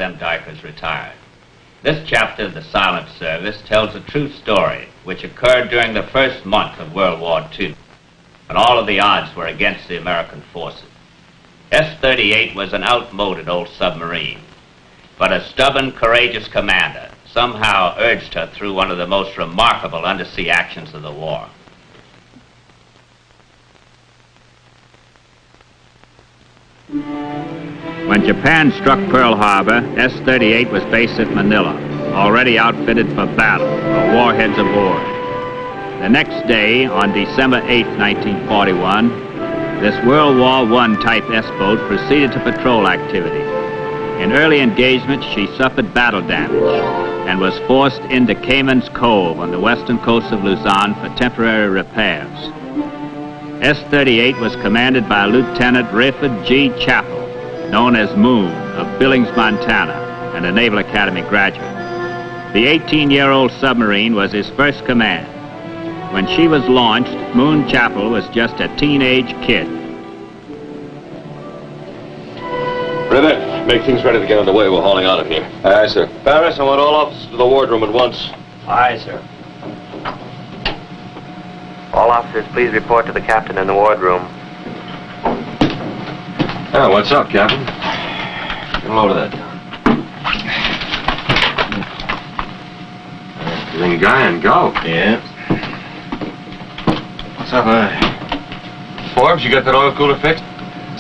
them dikers retired. This chapter of the Silent Service tells a true story which occurred during the first month of World War II, when all of the odds were against the American forces. S-38 was an outmoded old submarine, but a stubborn, courageous commander somehow urged her through one of the most remarkable undersea actions of the war. When Japan struck Pearl Harbor, S-38 was based at Manila, already outfitted for battle, with warheads aboard. The next day, on December 8, 1941, this World War I type S-boat proceeded to patrol activity. In early engagement, she suffered battle damage and was forced into Cayman's Cove on the western coast of Luzon for temporary repairs. S-38 was commanded by Lieutenant Rayford G. Chappell, known as Moon, of Billings, Montana, and a Naval Academy graduate. The 18-year-old submarine was his first command. When she was launched, Moon Chappell was just a teenage kid. River, make things ready to get underway. We're hauling out of here. Aye, sir. Barris, I want all officers to the wardroom at once. Aye, sir. All officers, please report to the captain in the wardroom. Oh, what's up, Captain? Get a load of that. Ring guy and go. Yeah. What's up, Forbes, you got that oil cooler fixed?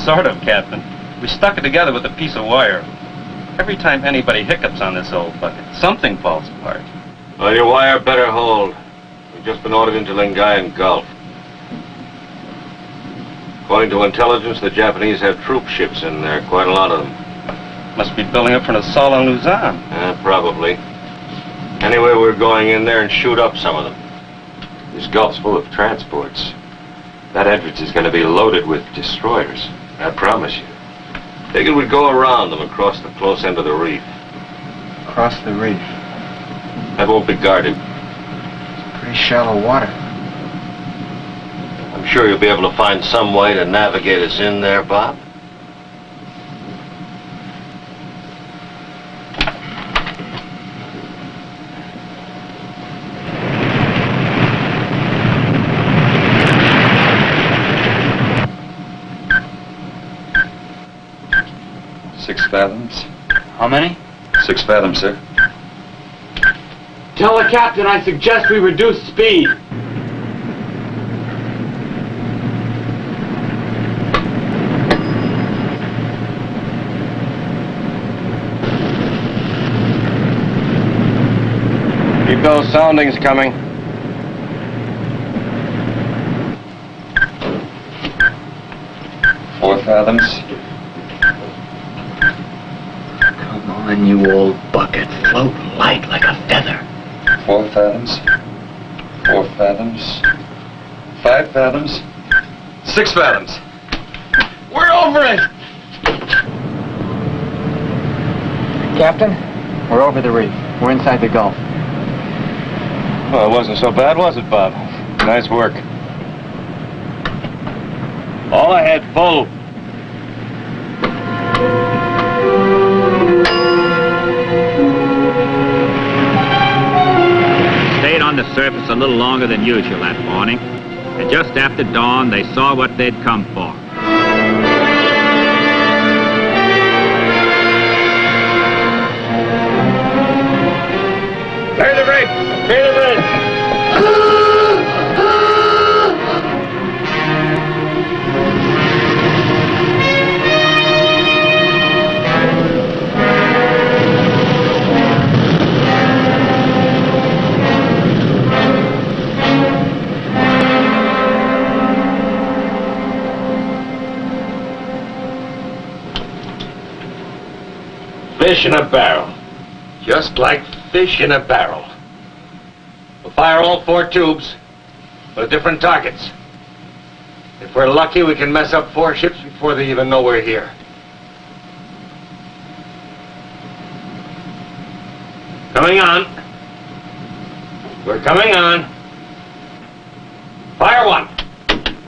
Sort of, Captain. We stuck it together with a piece of wire. Every time anybody hiccups on this old bucket, something falls apart. Well, your wire better hold. We've just been ordered into Lingayen Gulf. According to intelligence, the Japanese have troop ships in there, quite a lot of them. Must be building up for an assault on Luzon. Probably. Anyway, we're going in there and shoot up some of them. This Gulf's full of transports. That entrance is going to be loaded with destroyers, I promise you. Figured we'd go around them across the close end of the reef. Across the reef? That won't be guarded. It's pretty shallow water. I'm sure you'll be able to find some way to navigate us in there, Bob. Six fathoms. How many? 6 fathoms, sir. Tell the captain I suggest we reduce speed. Keep those soundings coming. Four fathoms. Come on, you old bucket. Float light like a feather. 4 fathoms. 4 fathoms. 5 fathoms. 6 fathoms. We're over it! Captain, we're over the reef. We're inside the Gulf. Well, it wasn't so bad, was it, Bob? Nice work. All ahead, full. Stayed on the surface a little longer than usual that morning, and just after dawn, they saw what they'd come for. Clear the bridge! Clear the bridge! Fish in a barrel. Just like fish in a barrel. We'll fire all 4 tubes, but at different targets. If we're lucky, we can mess up 4 ships before they even know we're here. Coming on. We're coming on. Fire 1.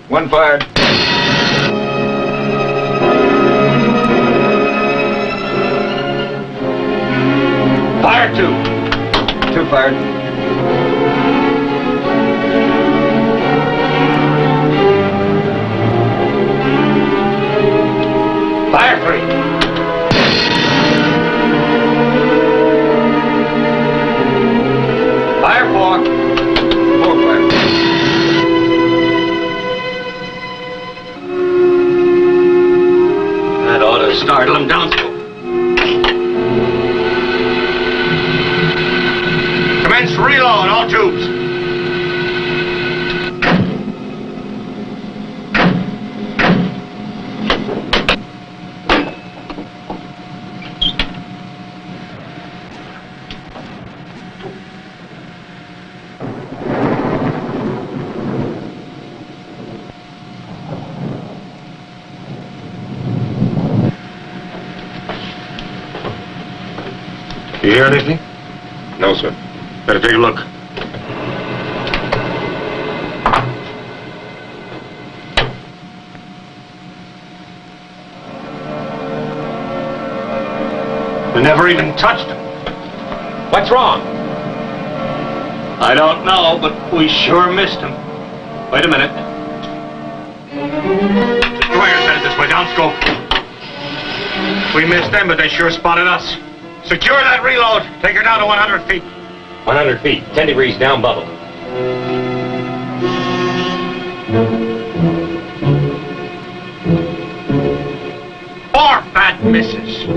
1 fired. Fire two. Two fired. Fire three. Fire four. Four fire. That ought to startle him down. Commence reload, all tubes. You hear anything? No, sir. Better take a look. We never even touched him. What's wrong? I don't know, but we sure missed him. Wait a minute. Destroyer's headed this way, down scope. We missed them, but they sure spotted us. Secure that reload. Take her down to 100 feet. 100 feet, 10 degrees down bubble. Four fat misses.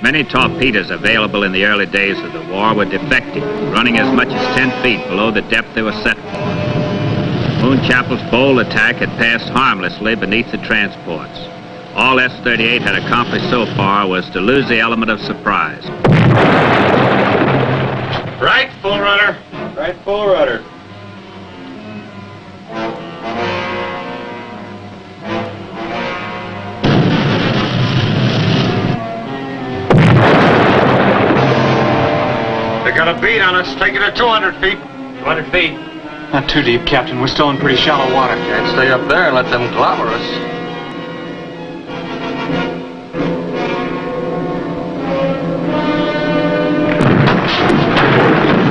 Many torpedoes available in the early days of the war were defective, running as much as 10 feet below the depth they were set for. Moonchapel's bold attack had passed harmlessly beneath the transports. All S-38 had accomplished so far was to lose the element of surprise. Right, full rudder. Right full rudder. They got a beat on us. Take it to 200 feet. 200 feet. Not too deep, Captain. We're still in pretty shallow water. Can't stay up there and let them clobber us.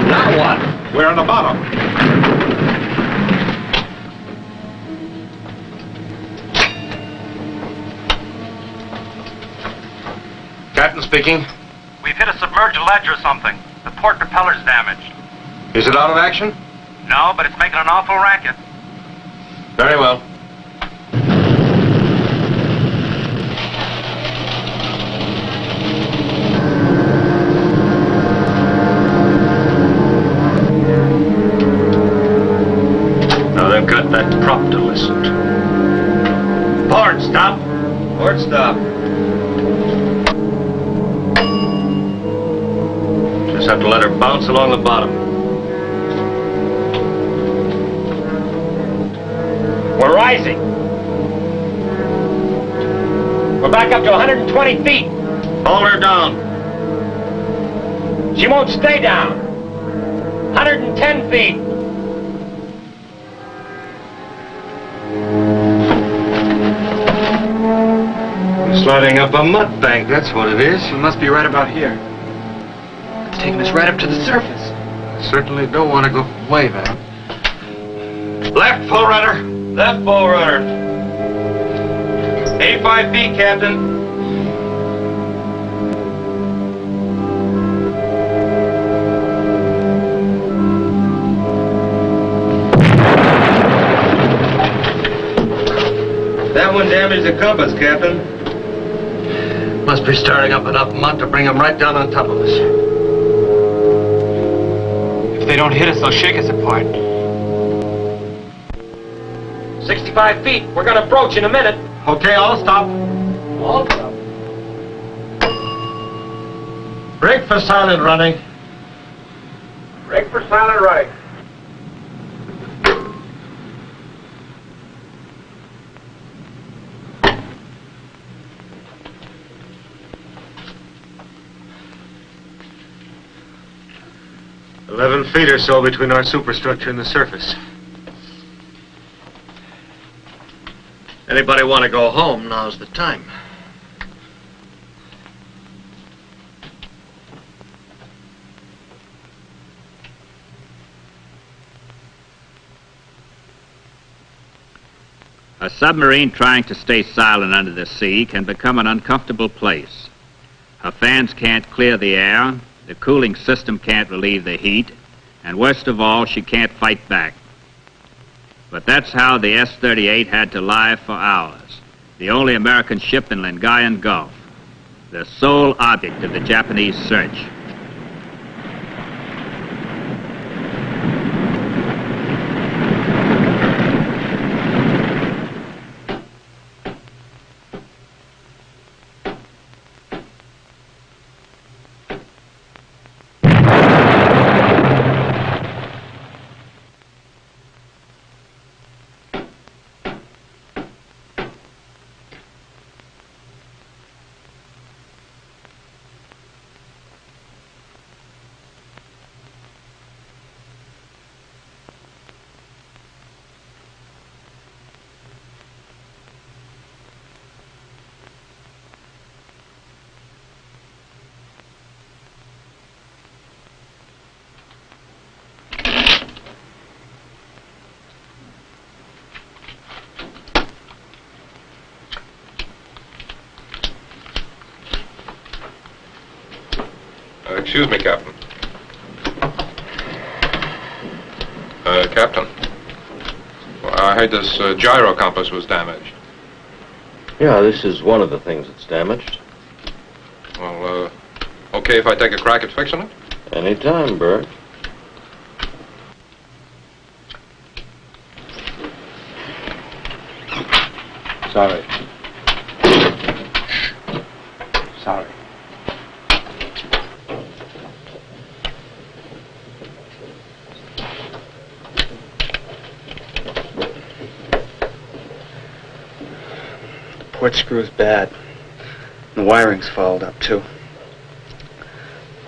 Now what? We're on the bottom. Captain speaking. We've hit a submerged ledge or something. The port propeller's damaged. Is it out of action? No, but it's making an awful racket. Very well. Now they've got that prop to listen to. Port stop. Port stop. Just have to let her bounce along the bottom. We're rising. We're back up to 120 feet. Hold her down. She won't stay down. 110 feet. We're sliding up a mud bank, that's what it is. We must be right about here. It's taking us right up to the surface. I certainly don't want to go way back. Left, full rudder. Left full rudder. 85 feet, Captain. That one damaged the compass, Captain. Must be stirring up enough mud to bring them right down on top of us. If they don't hit us, they'll shake us apart. 65 feet. We're gonna broach in a minute. Okay, I'll stop. All stop. Brake for silent running. Brake for silent right. $11 feet or so between our superstructure and the surface. Anybody want to go home, now's the time. A submarine trying to stay silent under the sea can become an uncomfortable place. Her fans can't clear the air, the cooling system can't relieve the heat, and worst of all, she can't fight back. But that's how the S-38 had to lie for hours, the only American ship in Lingayen Gulf, the sole object of the Japanese search. Excuse me, Captain. Captain. Well, I heard this gyro compass was damaged. Yeah, this is one of the things that's damaged. Well, okay if I take a crack at fixing it? Anytime, Bert. Sorry. Sorry. The port screw's bad. And the wiring's fouled up, too.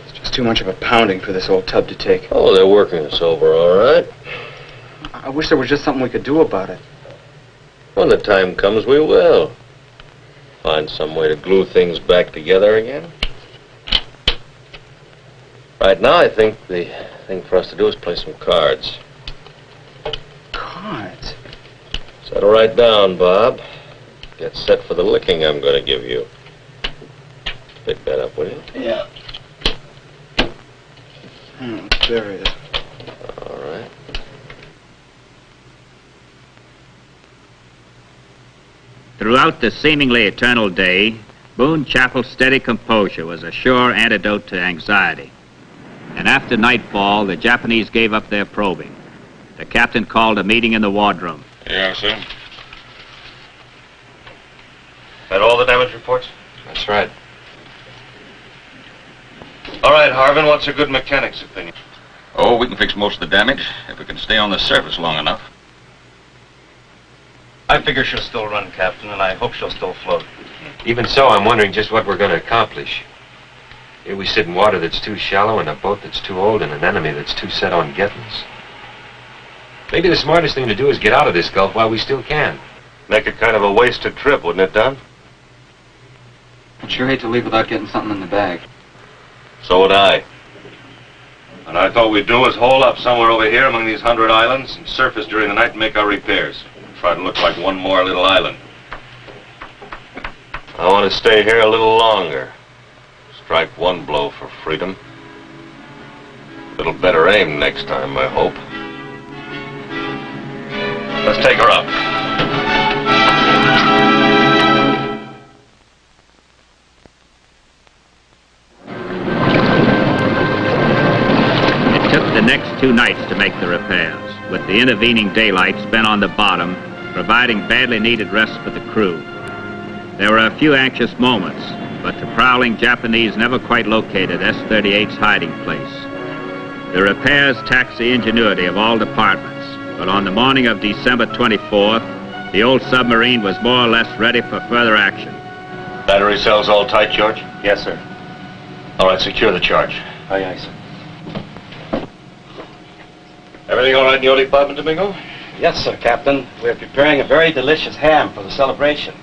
It's just too much of a pounding for this old tub to take. Oh, they're working us over, all right. I wish there was just something we could do about it. When the time comes, we will. Find some way to glue things back together again. Right now, I think the thing for us to do is play some cards. Cards? Settle right down, Bob. Get set for the licking I'm going to give you. Pick that up, will you? Yeah. There it is. All right. Throughout the seemingly eternal day, Boone Chapel's steady composure was a sure antidote to anxiety. And after nightfall, the Japanese gave up their probing. The captain called a meeting in the wardroom. Yeah, sir. That all the damage reports? That's right. All right, Harvin, what's a good mechanic's opinion? Oh, we can fix most of the damage if we can stay on the surface long enough. I figure she'll still run, Captain, and I hope she'll still float. Even so, I'm wondering just what we're going to accomplish. Here we sit in water that's too shallow, in a boat that's too old, and an enemy that's too set on getting us. Maybe the smartest thing to do is get out of this gulf while we still can. Make it kind of a wasted trip, wouldn't it, Don? I'd sure hate to leave without getting something in the bag. So would I. And I thought we'd do is hole up somewhere over here among these 100 islands and surface during the night and make our repairs. Try to look like one more little island. I want to stay here a little longer. Strike one blow for freedom. A little better aim next time, I hope. Let's take her up. It took the next 2 nights to make the repairs, with the intervening daylight spent on the bottom, providing badly needed rest for the crew. There were a few anxious moments, but the prowling Japanese never quite located S-38's hiding place. The repairs taxed the ingenuity of all departments, but on the morning of December 24th, the old submarine was more or less ready for further action. Battery cells all tight, George? Yes, sir. All right, secure the charge. Aye, aye, sir. Everything all right in your department, Domingo? Yes, sir, Captain. We're preparing a very delicious ham for the celebration.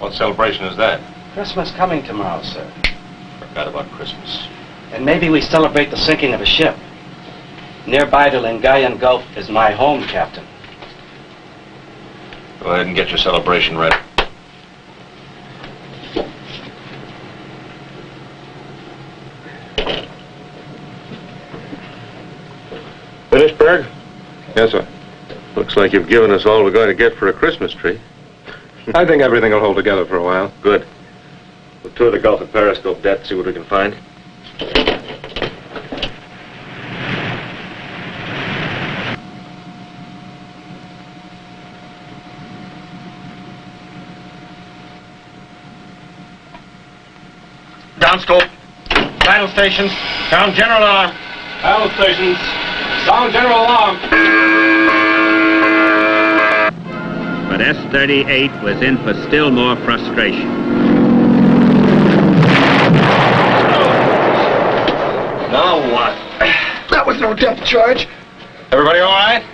What celebration is that? Christmas coming tomorrow, sir. Forgot about Christmas. And maybe we celebrate the sinking of a ship. Nearby the Lingayen Gulf is my home, Captain. Go ahead and get your celebration ready. Finished, Berg? Yes, sir. Looks like you've given us all we're going to get for a Christmas tree. I think everything will hold together for a while. Good. We'll tour the Gulf of Periscope deck, see what we can find. Downscope. Battle stations. Sound general alarm. Battle stations. Sound general alarm. But S-38 was in for still more frustration. Now what? That was no depth charge. Everybody all right?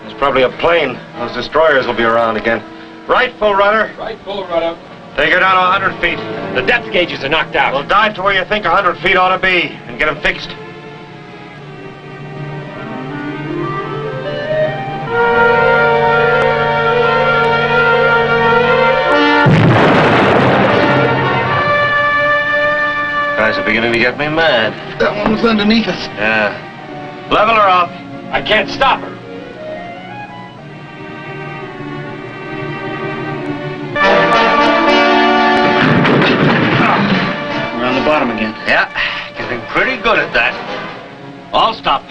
There's probably a plane. Those destroyers will be around again. Right, full rudder. Right, full rudder. Take her down to 100 feet. The depth gauges are knocked out. We'll dive to where you think 100 feet ought to be and get them fixed. Guys are beginning to get me mad. That one was underneath us. Yeah. Level her up. I can't stop her. We're on the bottom again. Yeah, getting pretty good at that. All stop.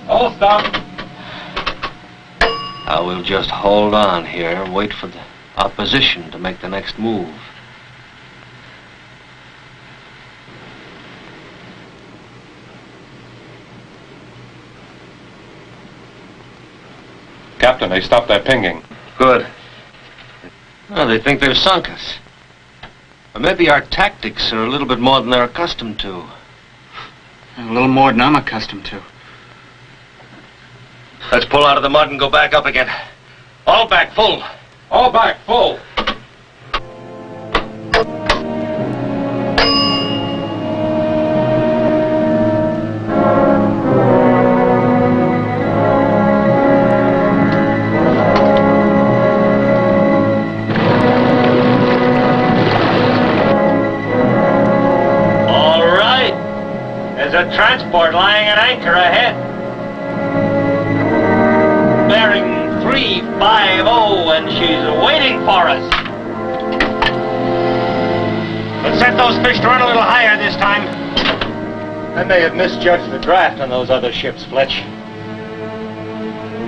All stop. We'll just hold on here and wait for the opposition to make the next move. Captain, they stopped that pinging. Good. Well, they think they've sunk us. Or maybe our tactics are a little bit more than they're accustomed to. A little more than I'm accustomed to. Let's pull out of the mud and go back up again. All back, full. All back, full. All right. There's a transport lying at anchor ahead. Bearing 350, and she's waiting for us. Let's set those fish to run a little higher this time. I may have misjudged the draft on those other ships, Fletch.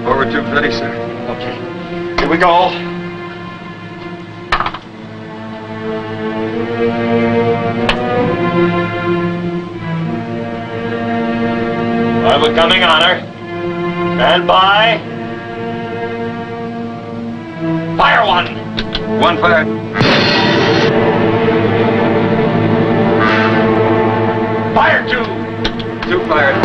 Forward 230, sir. Okay. Here we go. All right, we're coming on her. Stand by. Fire one. One fired. Fire two. Two fired.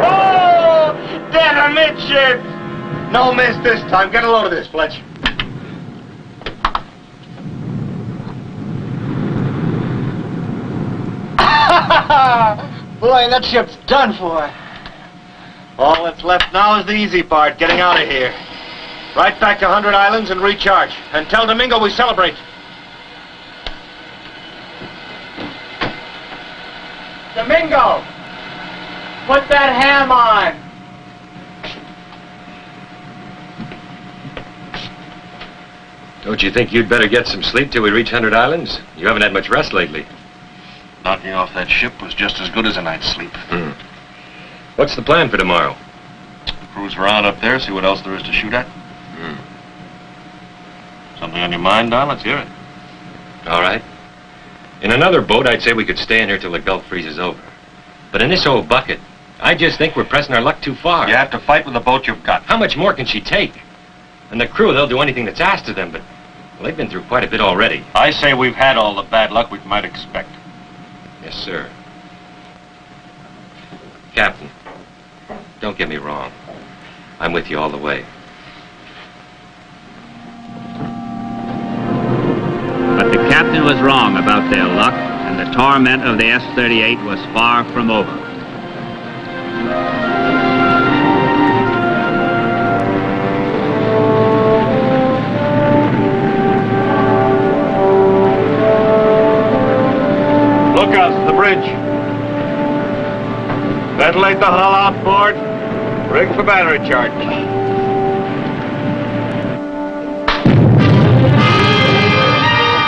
Oh, dead amidships. No miss this time. Get a load of this, Fletch. Boy, that ship's done for. All that's left now is the easy part, getting out of here. Right back to 100 Islands and recharge. And tell Domingo we celebrate. Domingo, put that ham on. Don't you think you'd better get some sleep till we reach 100 Islands? You haven't had much rest lately. Knocking off that ship was just as good as a night's sleep. What's the plan for tomorrow? Cruise around up there, see what else there is to shoot at. Something on your mind, Don? Let's hear it. All right. In another boat, I'd say we could stay in here till the Gulf freezes over. But in this old bucket, I just think we're pressing our luck too far. You have to fight with the boat you've got. How much more can she take? And the crew, they'll do anything that's asked of them, but well, they've been through quite a bit already. I say we've had all the bad luck we might expect. Yes, sir. Captain, don't get me wrong. I'm with you all the way. But the captain was wrong about their luck, and the torment of the S-38 was far from over. Lookouts, the bridge. Ventilate the hull outboard. Rig for battery charge.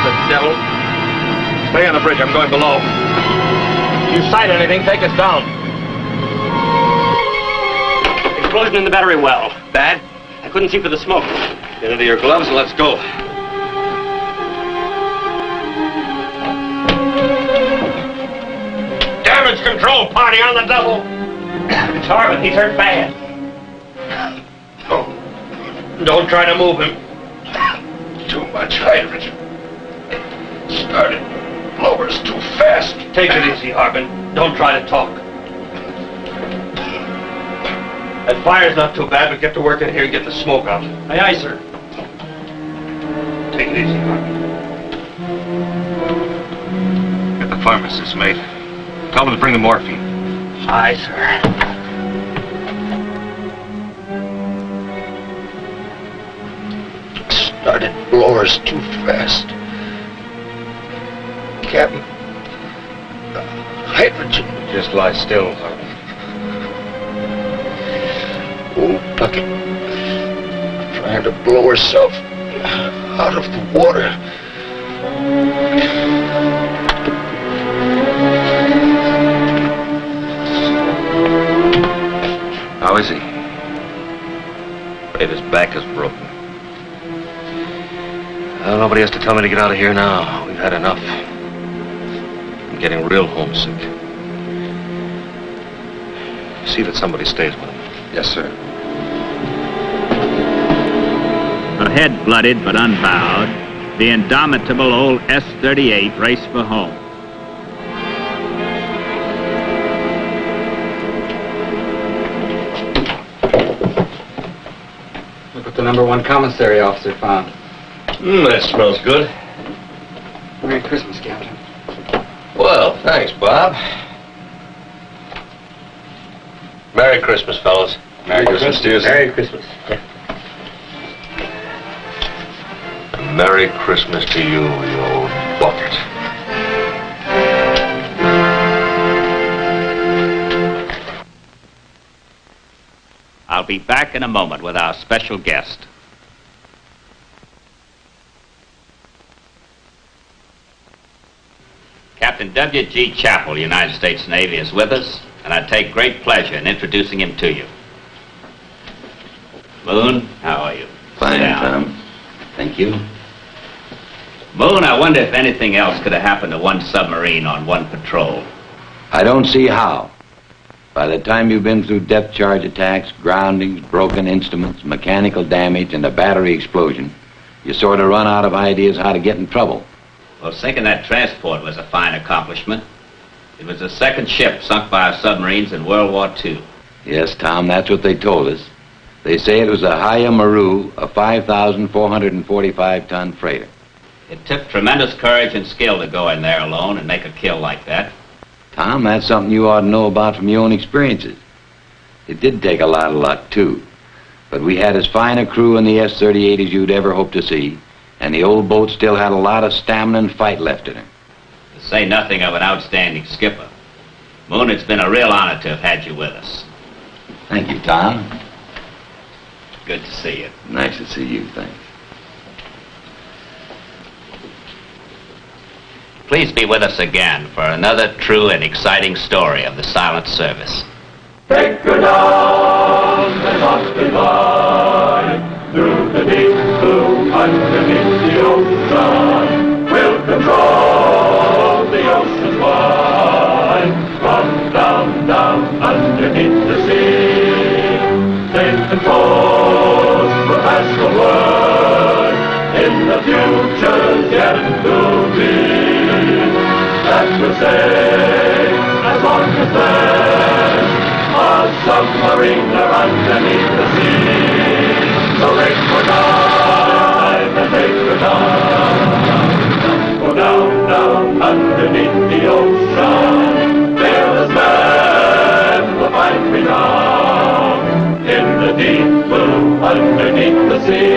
The devil. Stay on the bridge. I'm going below. If you sight anything, take us down. Explosion in the battery well. Bad? I couldn't see for the smoke. Get into your gloves and let's go. Damage control party on the double. It's Harvin. He's hurt bad. Don't try to move him. Too much hydrogen. Started blowers too fast. Take it easy, Harvin. Don't try to talk. That fire's not too bad, but get to work in here and get the smoke out. Aye, aye, sir. Take it easy, Harvin. Get the pharmacist, mate. Tell them to bring the morphine. Aye, sir. Started blowers too fast. Captain, hydrogen. Just lie still, Harvin. Old bucket trying to blow herself out of the water. How is he? Afraid his back is broken. Well, nobody has to tell me to get out of here now. We've had enough. I'm getting real homesick. See that somebody stays with him. Yes, sir. Her head blooded but unbowed, the indomitable old S-38 raced for home. Look what the #1 commissary officer found. That smells good. Merry Christmas, Captain. Well, thanks, Bob. Merry Christmas, fellas. Merry Christmas to you, sir. Merry Christmas. Merry Christmas to you, you old bucket. I'll be back in a moment with our special guest. Captain W.G. Chappell, United States Navy, is with us, and I take great pleasure in introducing him to you. Moon, how are you? Fine, Sit down. Tom. Thank you. Moon, I wonder if anything else could have happened to one submarine on one patrol. I don't see how. By the time you've been through depth charge attacks, groundings, broken instruments, mechanical damage, and a battery explosion, you sort of run out of ideas how to get in trouble. Well, sinking that transport was a fine accomplishment. It was the second ship sunk by our submarines in World War II. Yes, Tom, that's what they told us. They say it was a Haya Maru, a 5,445-ton freighter. It took tremendous courage and skill to go in there alone and make a kill like that. Tom, that's something you ought to know about from your own experiences. It did take a lot of luck, too. But we had as fine a crew in the S-38 as you'd ever hope to see, and the old boat still had a lot of stamina and fight left in her. To say nothing of an outstanding skipper. Moon, it's been a real honor to have had you with us. Thank you, Tom. Good to see you. Nice to see you, thanks. Please be with us again for another true and exciting story of the silent service. Take her down and off the line, through the deep blue underneath the ocean. We'll control the ocean's wide, from down, down underneath the sea. Take control, we'll pass the word, in the future's yet to be. That will say, as long as there's a submarines are underneath the sea. So take for dive and take for dive. Go down, down underneath the ocean. Fearless men will find me now. In the deep blue underneath the sea.